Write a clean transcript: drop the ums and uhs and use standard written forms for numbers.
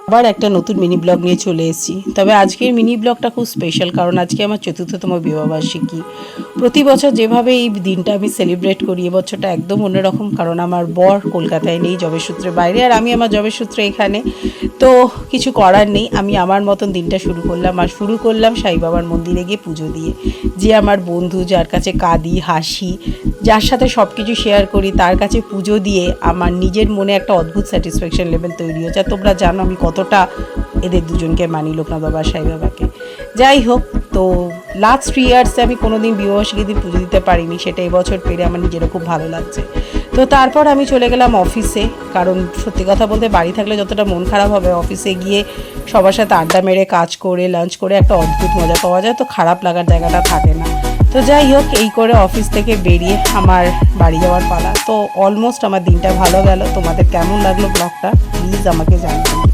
আবার একটা নতুন মিনি ব্লগ নিয়ে চলে এসেছি। তবে আজকের মিনি ব্লগটা খুব স্পেশাল, কারণ আজকে আমার ৪র্থতম বিবাহবার্ষিকী। প্রতি বছর যেভাবে এই দিনটা আমি সেলিব্রেট করি, এবছরটা একদম অন্যরকম, কারণ আমার বর কলকাতায় নেই, জবের সূত্রে বাইরে, আর আমি আমার জবের সূত্রে এখানে। তো কিছু করার নেই, আমি আমার মতন দিনটা শুরু করলাম। আর শুরু করলাম সাই বাবার মন্দিরে গিয়ে পুজো দিয়ে। যে আমার বন্ধু, যার কাছে কাঁদি, হাসি, যার সাথে সব কিছু শেয়ার করি, তার কাছে পুজো দিয়ে আমার নিজের মনে একটা অদ্ভুত স্যাটিসফ্যাকশন লেভেল তৈরি হয়েছে। আর তোমরা জানো আমি কতটা এদের দুজনকে মানি, লোকনাথ বাবা, সাই বাবাকে। যাই হোক, তো লাস্ট 3 ইয়ার্সে আমি কোনো দিন বিবাহবার্ষিকী দিন পুজো দিতে পারিনি, সেটা এবছর পেরে আমার নিজেরও খুব ভালো লাগছে। তো তারপর আমি চলে গেলাম অফিসে, কারণ সত্যি কথা বলতে বাড়ি থাকলে যতটা মন খারাপ হবে, অফিসে গিয়ে সবার সাথে আড্ডা মেরে, কাজ করে, লাঞ্চ করে একটা অদ্ভুত মজা পাওয়া যায়, তো খারাপ লাগার জায়গাটা থাকে না। তো যাই হোক, এই করে অফিস থেকে বেরিয়ে আমার বাড়ি যাওয়ার পালা। তো অলমোস্ট আমার দিনটা ভালো গেল। তোমাদের কেমন লাগলো ব্লগটা প্লিজ আমাকে জানাবেন।